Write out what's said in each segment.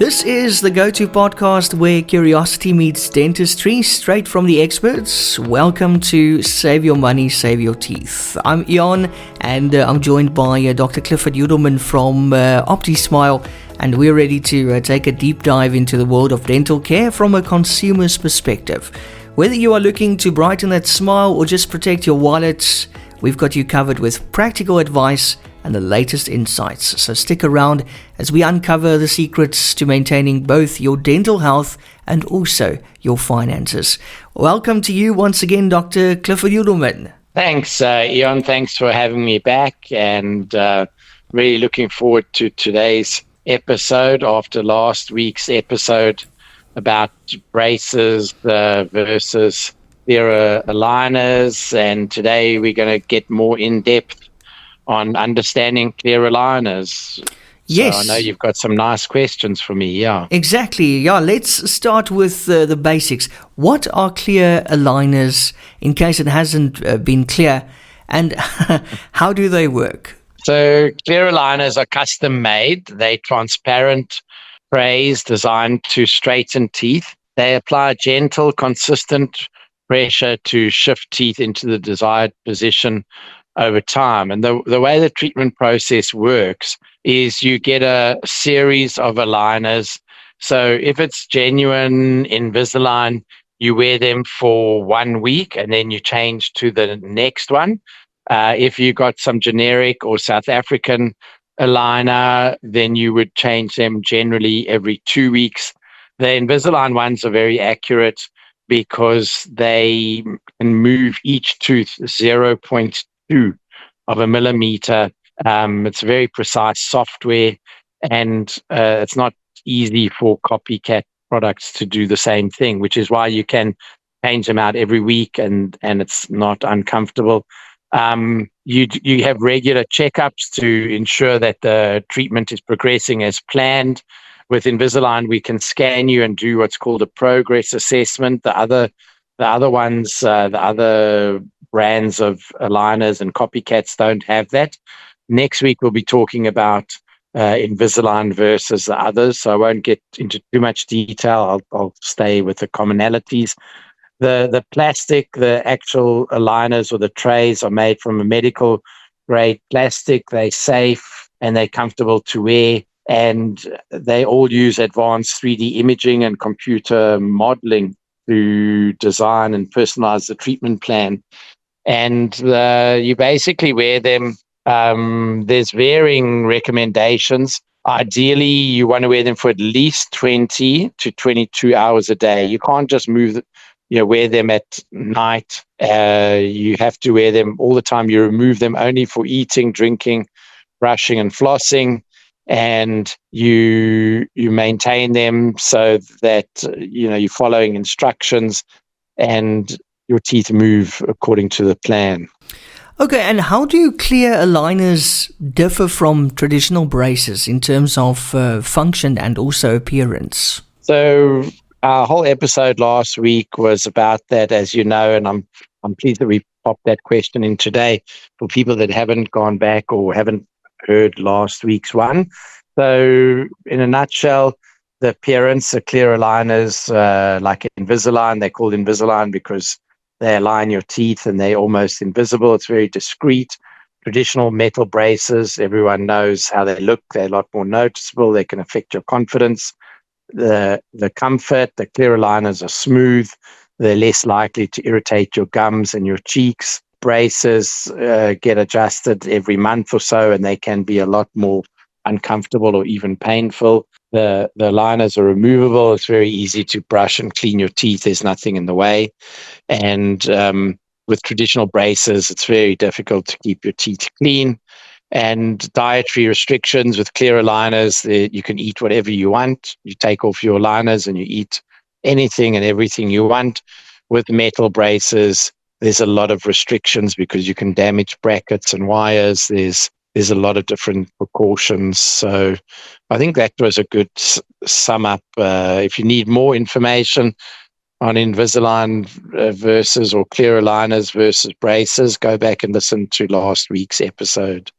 This is the go-to podcast where curiosity meets dentistry, straight from the experts. Welcome to Save Your Money, Save Your Teeth. I'm Ian, and I'm joined by Dr. Clifford Yudelman from OptiSmile, and we're ready to take a deep dive into the world of dental care from a consumer's perspective. Whether you are looking to brighten that smile or just protect your wallet, we've got you covered with practical advice and the latest insights. So stick around as we uncover the secrets to maintaining both your dental health and also your finances. Welcome to you once again, Dr. Clifford Yudelman. Thanks, Ian. Thanks for having me back, and really looking forward to today's episode after last week's episode about braces versus clear aligners, and today we're going to get more in-depth on understanding clear aligners. Yes. So I know you've got some nice questions for me, yeah. Exactly, yeah. Let's start with the basics. What are clear aligners, in case it hasn't been clear, and how do they work? So clear aligners are custom made. They're transparent trays designed to straighten teeth. They apply gentle, consistent pressure to shift teeth into the desired position over time. And the way the treatment process works is you get a series of aligners. So if it's genuine Invisalign, you wear them for 1 week and then you change to the next one. If you got some generic or South African aligner, then you would change them generally every 2 weeks. The Invisalign ones are very accurate because they can move each tooth 0.2 of a millimeter. It's very precise software, and it's not easy for copycat products to do the same thing, which is why you can change them out every week and it's not uncomfortable. You have regular checkups to ensure that the treatment is progressing as planned. With Invisalign, we can scan you and do what's called a progress assessment. The other brands of aligners and copycats don't have that. Next week, we'll be talking about Invisalign versus the others, so I won't get into too much detail. I'll stay with the commonalities. The plastic, the actual aligners or the trays are made from a medical grade plastic. They're safe and they're comfortable to wear, and they all use advanced 3D imaging and computer modeling to design and personalize the treatment plan. And you basically wear them. There's varying recommendations. Ideally, you want to wear them for at least 20 to 22 hours a day. You can't just wear them at night. You have to wear them all the time. You remove them only for eating, drinking, brushing, and flossing. And you maintain them so that you're following instructions and your teeth move according to the plan. Okay, and how do clear aligners differ from traditional braces in terms of function and also appearance? So our whole episode last week was about that, as you know, and I'm pleased that we popped that question in today for people that haven't gone back or haven't heard last week's one. So in a nutshell, the appearance, the clear aligners, like Invisalign, they're called Invisalign because they align your teeth and they're almost invisible. It's very discreet. Traditional metal braces, everyone knows how they look. They're a lot more noticeable. They can affect your confidence. The comfort, the clear aligners are smooth. They're less likely to irritate your gums and your cheeks. Braces get adjusted every month or so, and they can be a lot more uncomfortable or even painful. The aligners are removable. It's very easy to brush and clean your teeth. There's nothing in the way. And with traditional braces, it's very difficult to keep your teeth clean. And dietary restrictions with clear aligners, you can eat whatever you want. You take off your aligners and you eat anything and everything you want. With metal braces, there's a lot of restrictions because you can damage brackets and wires. There's a lot of different precautions. So I think that was a good sum up. If you need more information on Invisalign versus or clear aligners versus braces, go back and listen to last week's episode.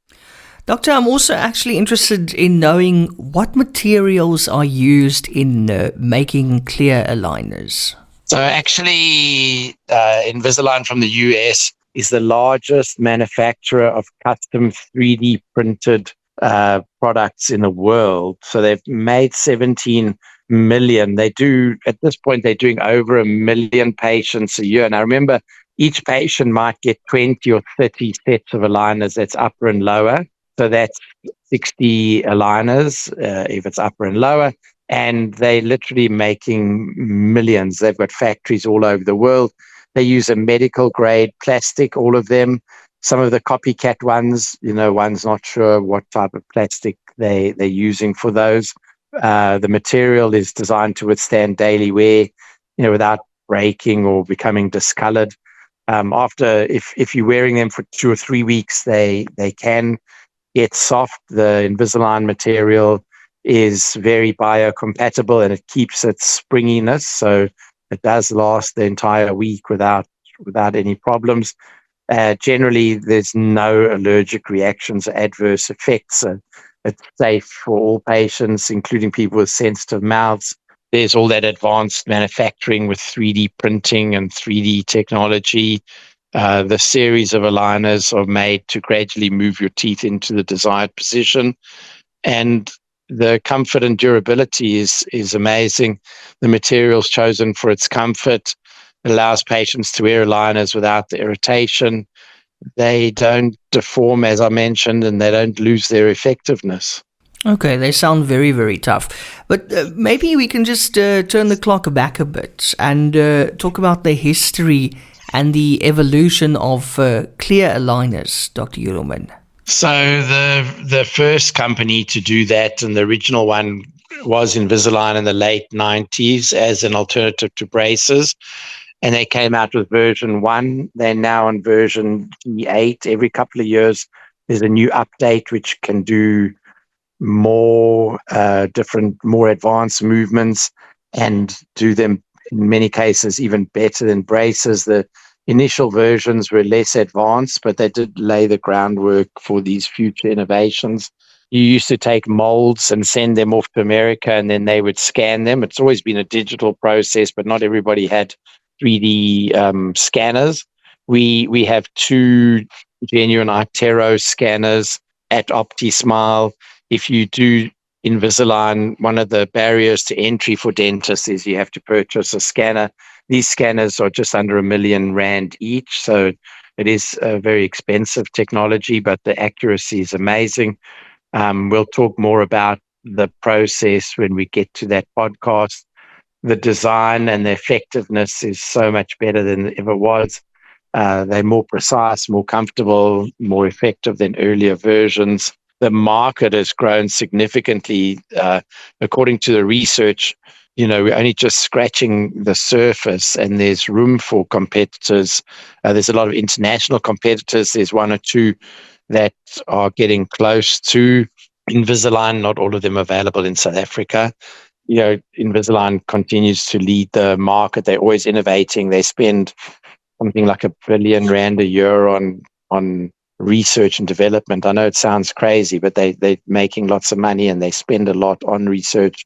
Doctor, I'm also actually interested in knowing what materials are used in making clear aligners. So actually, Invisalign from the US is the largest manufacturer of custom 3D printed products in the world. So they've made 17 million. They do, at this point, they're doing over 1 million patients a year. And I remember each patient might get 20 or 30 sets of aligners. That's upper and lower. So that's 60 aligners if it's upper and lower. And they're literally making millions. They've got factories all over the world. They use a medical grade plastic, all of them. Some of the copycat ones, one's not sure what type of plastic they're using for those. The material is designed to withstand daily wear, without breaking or becoming discolored. After, if you're wearing them for 2 or 3 weeks, they can get soft. The Invisalign material is very biocompatible and it keeps its springiness, so it does last the entire week without any problems. Generally, there's no allergic reactions or adverse effects. So it's safe for all patients, including people with sensitive mouths. There's all that advanced manufacturing with 3D printing and 3D technology. The series of aligners are made to gradually move your teeth into the desired position. And the comfort and durability is amazing. The material's chosen for its comfort. It allows patients to wear aligners without the irritation. They don't deform, as I mentioned, and they don't lose their effectiveness. Okay, they sound very, very tough. But maybe we can just turn the clock back a bit and talk about the history and the evolution of clear aligners, Dr. Yudelman. So the first company to do that, and the original one, was Invisalign in the late 90s as an alternative to braces. And they came out with version 1. They're now on version 8. Every couple of years, there's a new update which can do more more advanced movements and do them, in many cases, even better than braces. The initial versions were less advanced, but they did lay the groundwork for these future innovations. You used to take molds and send them off to America, and then they would scan them. It's always been a digital process, but not everybody had 3D scanners. We have 2 genuine iTero scanners at OptiSmile. If you do Invisalign, one of the barriers to entry for dentists is you have to purchase a scanner. These scanners are just under R1 million each, so it is a very expensive technology, but the accuracy is amazing. We'll talk more about the process when we get to that podcast. The design and the effectiveness is so much better than it ever was. They're more precise, more comfortable, more effective than earlier versions. The market has grown significantly. According to the research, we're only just scratching the surface, and there's room for competitors. There's a lot of international competitors. There's 1 or 2 that are getting close to Invisalign, not all of them available in South Africa. Invisalign continues to lead the market. They're always innovating. They spend something like R1 billion a year on research and development. I know it sounds crazy, but they're making lots of money and they spend a lot on research.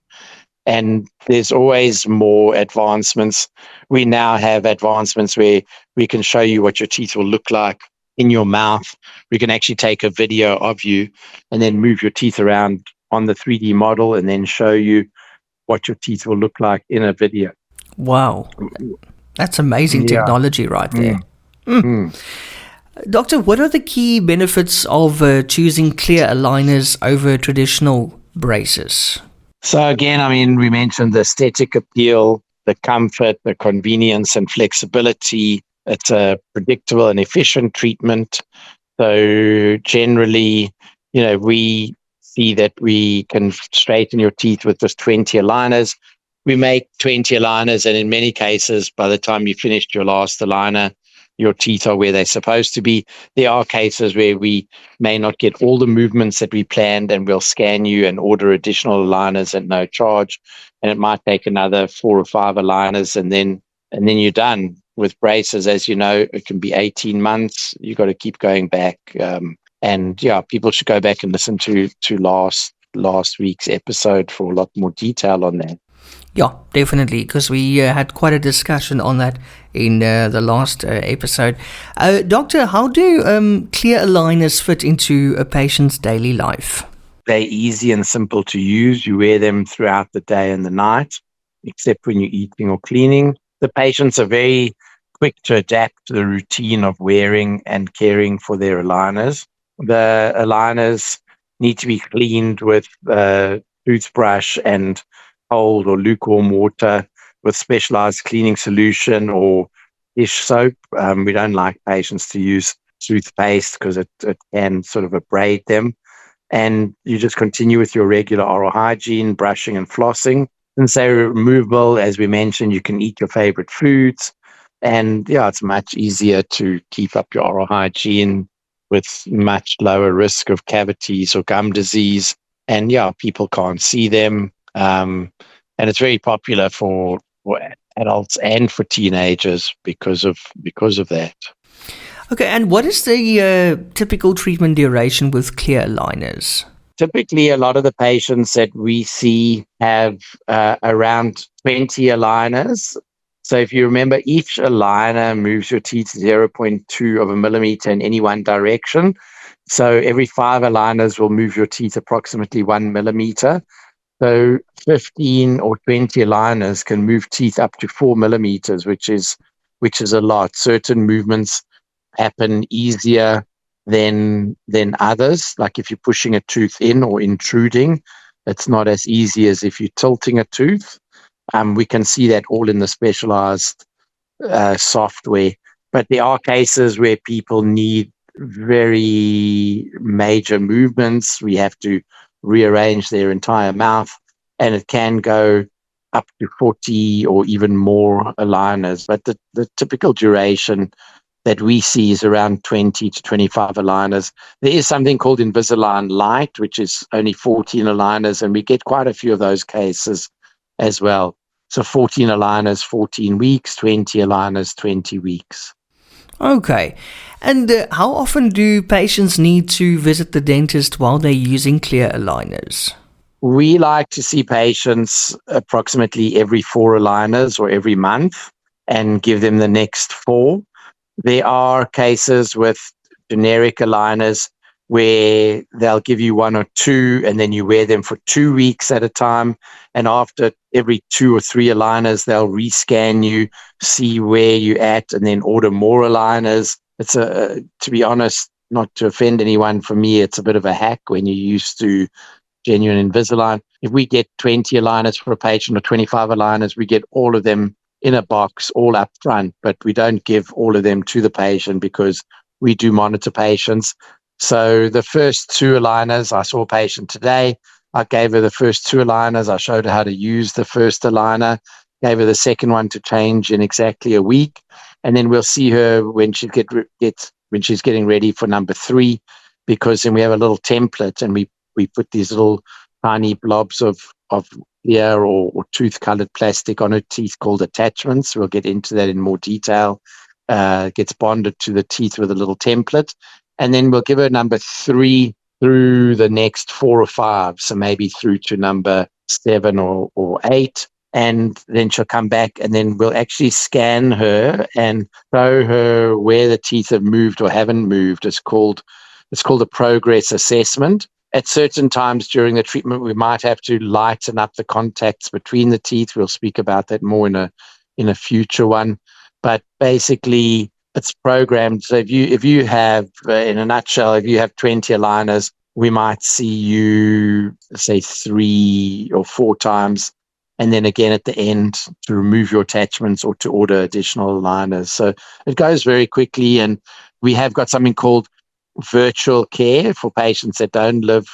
And there's always more advancements. We now have advancements where we can show you what your teeth will look like in your mouth. We can actually take a video of you and then move your teeth around on the 3D model and then show you what your teeth will look like in a video. Wow. That's amazing technology right there. Doctor, what are the key benefits of choosing clear aligners over traditional braces? So again, we mentioned the aesthetic appeal, the comfort, the convenience and flexibility. It's a predictable and efficient treatment. So generally, we see that we can straighten your teeth with just 20 aligners. We make 20 aligners, and in many cases, by the time you finished your last aligner, your teeth are where they're supposed to be. There are cases where we may not get all the movements that we planned, and we'll scan you and order additional aligners at no charge. And it might take another 4 or 5 aligners, and then you're done. With braces, as you know, it can be 18 months. You've got to keep going back. And yeah, people should go back and listen to last week's episode for a lot more detail on that. Yeah, definitely, because we had quite a discussion on that in the last episode. Doctor, how do clear aligners fit into a patient's daily life? They're easy and simple to use. You wear them throughout the day and the night, except when you're eating or cleaning. The patients are very quick to adapt to the routine of wearing and caring for their aligners. The aligners need to be cleaned with toothbrush and cold or lukewarm water with specialized cleaning solution or dish soap. We don't like patients to use toothpaste because it can sort of abrade them. And you just continue with your regular oral hygiene, brushing and flossing. Since they're removable, as we mentioned, you can eat your favorite foods. And yeah, it's much easier to keep up your oral hygiene with much lower risk of cavities or gum disease. And yeah, people can't see them. And it's very popular for adults and for teenagers because of that. Okay, and what is the typical treatment duration with clear aligners? Typically, a lot of the patients that we see have around 20 aligners. So if you remember, each aligner moves your teeth 0.2 of a millimeter in any one direction. So every 5 aligners will move your teeth approximately 1 millimeter. So 15 or 20 aligners can move teeth up to 4 millimeters, which is a lot. Certain movements happen easier than others. Like if you're pushing a tooth in or intruding, it's not as easy as if you're tilting a tooth. We can see that all in the specialized software. But there are cases where people need very major movements. We have to rearrange their entire mouth, and it can go up to 40 or even more aligners. But the typical duration that we see is around 20 to 25 aligners. There is something called Invisalign Lite, which is only 14 aligners, and we get quite a few of those cases as well. So 14 aligners, 14 weeks, 20 aligners, 20 weeks. Okay. And how often do patients need to visit the dentist while they're using clear aligners? We like to see patients approximately every 4 aligners or every month and give them the next 4. There are cases with generic aligners where they'll give you 1 or 2 and then you wear them for 2 weeks at a time. And after every 2 or 3 aligners, they'll rescan you, see where you're at, and then order more aligners. It's to be honest, not to offend anyone, for me, it's a bit of a hack when you're used to genuine Invisalign. If we get 20 aligners for a patient or 25 aligners, we get all of them in a box all up front, but we don't give all of them to the patient because we do monitor patients. So the first 2 aligners, I saw a patient today. I gave her the first 2 aligners. I showed her how to use the first aligner, gave her the second one to change in exactly a week. And then we'll see her when she when she's getting ready for number 3, because then we have a little template and we put these little tiny blobs of clear or tooth-colored plastic on her teeth called attachments. We'll get into that in more detail. Gets bonded to the teeth with a little template. And then we'll give her number 3 through the next 4 or 5, so maybe through to number 7 or 8. And then she'll come back and then we'll actually scan her and show her where the teeth have moved or haven't moved. It's called a progress assessment. At certain times during the treatment, we might have to lighten up the contacts between the teeth. We'll speak about that more in a future one. But basically, it's programmed. So if you have, in a nutshell, if you have 20 aligners, we might see you, say, 3 or 4 times, and then again at the end to remove your attachments or to order additional aligners. So it goes very quickly, and we have got something called virtual care for patients that don't live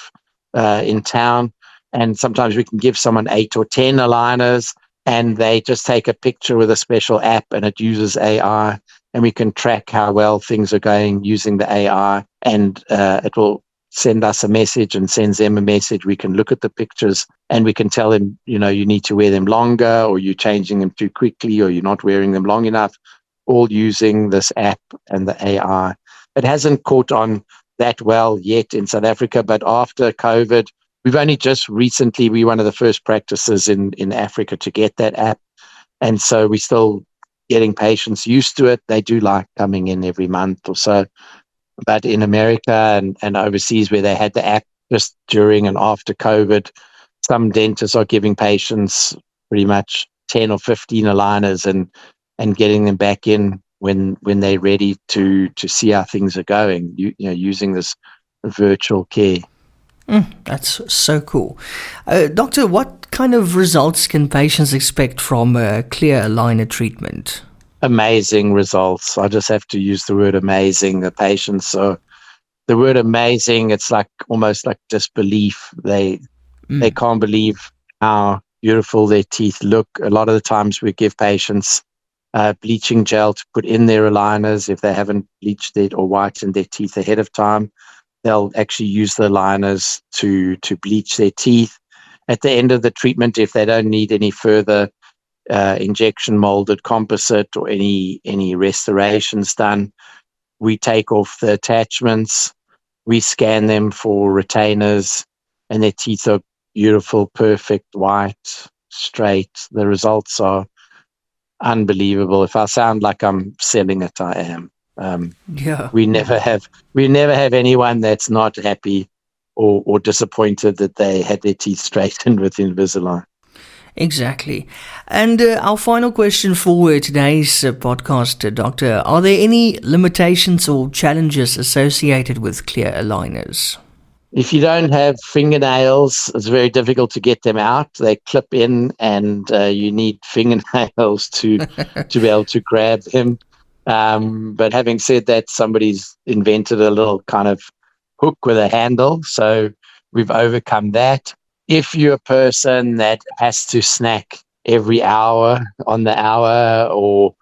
in town. And sometimes we can give someone 8 or 10 aligners, and they just take a picture with a special app, and it uses AI, and we can track how well things are going using the AI, and it will send us a message and sends them a message. We can look at the pictures and we can tell them, you need to wear them longer, or you're changing them too quickly, or you're not wearing them long enough, all using this app and the AI. It hasn't caught on that well yet in South Africa. But after COVID, we've only just recently, we're one of the first practices in Africa to get that app. And so we're still getting patients used to it. They do like coming in every month or so. But in America and overseas where they had the app just during and after COVID, some dentists are giving patients pretty much 10 or 15 aligners and getting them back in when they're ready to see how things are going, using this virtual care. That's so cool. Doctor, what kind of results can patients expect from clear aligner treatment? Amazing results. I just have to use the word amazing. The patients are, the word amazing, it's like almost like disbelief. They can't believe how beautiful their teeth look. A lot of the times we give patients bleaching gel to put in their aligners if they haven't bleached it or whitened their teeth ahead of time. They'll actually use the aligners to bleach their teeth. At the end of the treatment, if they don't need any further injection molded composite or any restorations done, we take off the attachments, we scan them for retainers, and their teeth are beautiful, perfect, white, straight. The results are unbelievable. If I sound like I'm selling it, I am. We never have anyone that's not happy or disappointed that they had their teeth straightened with Invisalign. Exactly. And our final question for today's podcast, Doctor, are there any limitations or challenges associated with clear aligners? If you don't have fingernails, it's very difficult to get them out. They clip in and you need fingernails to be able to grab them. But having said that, somebody's invented a little kind of hook with a handle. So we've overcome that. If you're a person that has to snack every hour on the hour, or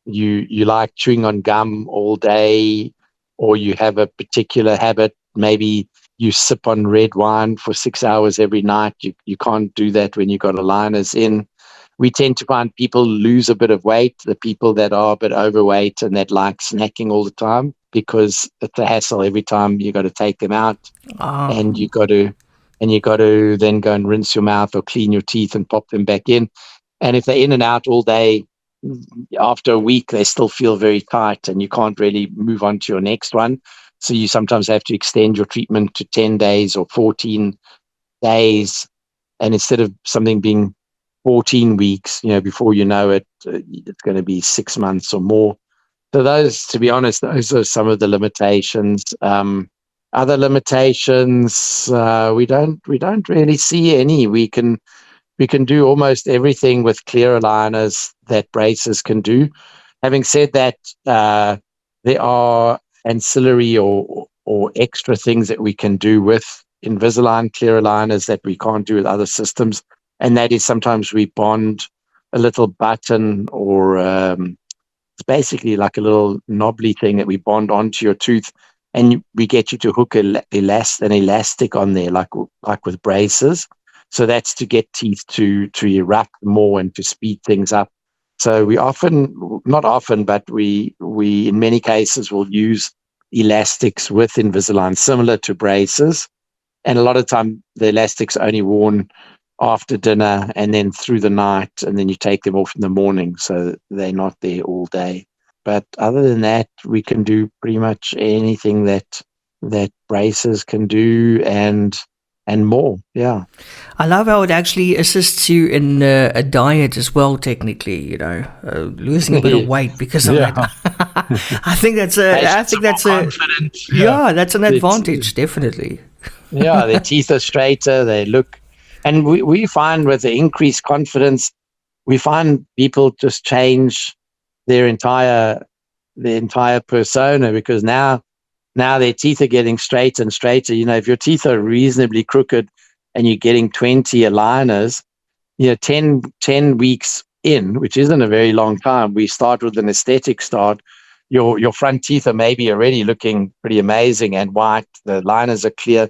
you like chewing on gum all day, or you have a particular habit, maybe you sip on red wine for 6 hours every night, you can't do that when you've got aligners in. We tend to find people lose a bit of weight, the people that are a bit overweight and that like snacking all the time, because it's a hassle every time you got to take them out. And you got to then go and rinse your mouth or clean your teeth and pop them back in. And if they're in and out all day, after a week, they still feel very tight and you can't really move on to your next one. So you sometimes have to extend your treatment to 10 days or 14 days. And instead of something being 14 weeks, before you know it, it's going to be 6 months or more. So those, to be honest, those are some of the limitations. Other limitations, we don't really see any. We can do almost everything with clear aligners that braces can do. Having said that, there are ancillary or extra things that we can do with Invisalign clear aligners that we can't do with other systems. And that is sometimes we bond a little button or it's basically like a little knobbly thing that we bond onto your tooth, and we get you to hook an elastic on there, like with braces. So that's to get teeth to erupt more and to speed things up. So we not often, but we in many cases will use elastics with Invisalign, similar to braces. And a lot of time the elastics are only worn after dinner and then through the night, and then you take them off in the morning, so they're not there all day. But other than that, we can do pretty much anything that braces can do and more. Yeah. I love how it actually assists you in a diet as well, technically, losing a bit of weight because of that. I think that's that's an advantage, definitely. Yeah, their teeth are straighter, they look, and we find with the increased confidence, we find people just change their entire persona, because now their teeth are getting straighter and straighter. If your teeth are reasonably crooked and you're getting 20 aligners, 10 weeks in, which isn't a very long time, we start with an aesthetic start. Your front teeth are maybe already looking pretty amazing and white. The liners are clear.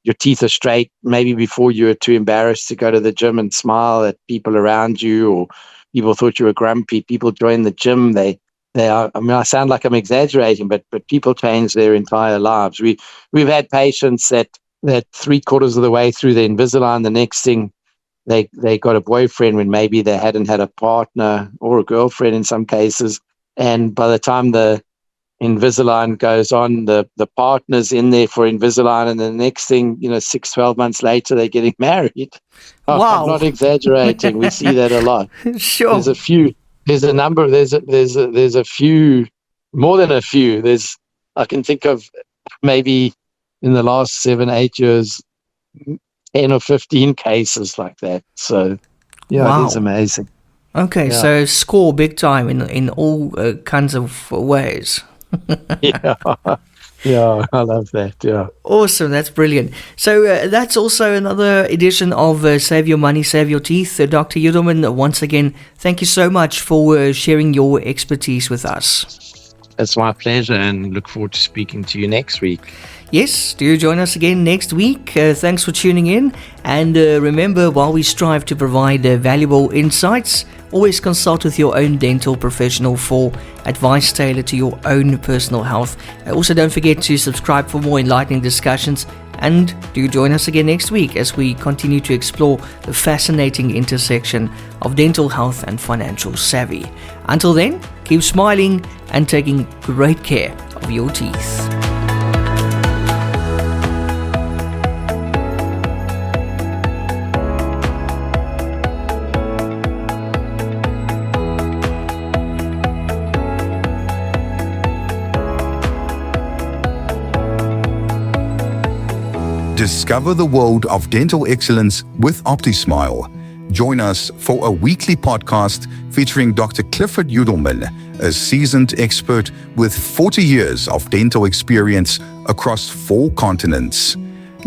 Your teeth are straight. Maybe before you were too embarrassed to go to the gym and smile at people around you, or people thought you were grumpy. People join the gym. They they are. I mean, I sound like I'm exaggerating, but people change their entire lives. We've had patients that 3/4 of the way through the Invisalign, the next thing they got a boyfriend when maybe they hadn't had a partner or a girlfriend in some cases, and by the time the Invisalign goes on, the partner's in there for Invisalign, and the next thing, 6-12 months later, they're getting married. I'm Wow. not exaggerating. We see that a lot. Sure. There's a few, more than a few. I can think of maybe in the last 7-8 years, 10 or 15 cases like that. So, yeah, Wow. It is amazing. Okay, Yeah. so score big time in all kinds of ways. Yeah, I love that. Yeah. Awesome, that's brilliant. So that's also another edition of Save Your Money, Save Your Teeth. Dr. Yudelman, once again, thank you so much for sharing your expertise with us. It's my pleasure, and look forward to speaking to you next week. Yes, do join us again next week. Thanks for tuning in. And remember, while we strive to provide valuable insights, always consult with your own dental professional for advice tailored to your own personal health. Also, don't forget to subscribe for more enlightening discussions. And do join us again next week as we continue to explore the fascinating intersection of dental health and financial savvy. Until then, keep smiling and taking great care of your teeth. Discover the world of dental excellence with OptiSmile. Join us for a weekly podcast featuring Dr. Clifford Yudelman, a seasoned expert with 40 years of dental experience across 4 continents.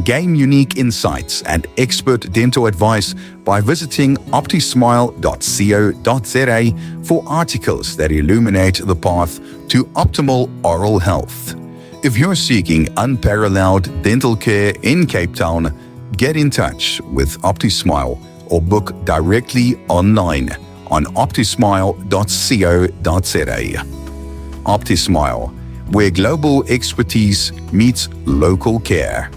Gain unique insights and expert dental advice by visiting optismile.co.za for articles that illuminate the path to optimal oral health. If you're seeking unparalleled dental care in Cape Town, get in touch with OptiSmile or book directly online on optismile.co.za. OptiSmile, where global expertise meets local care.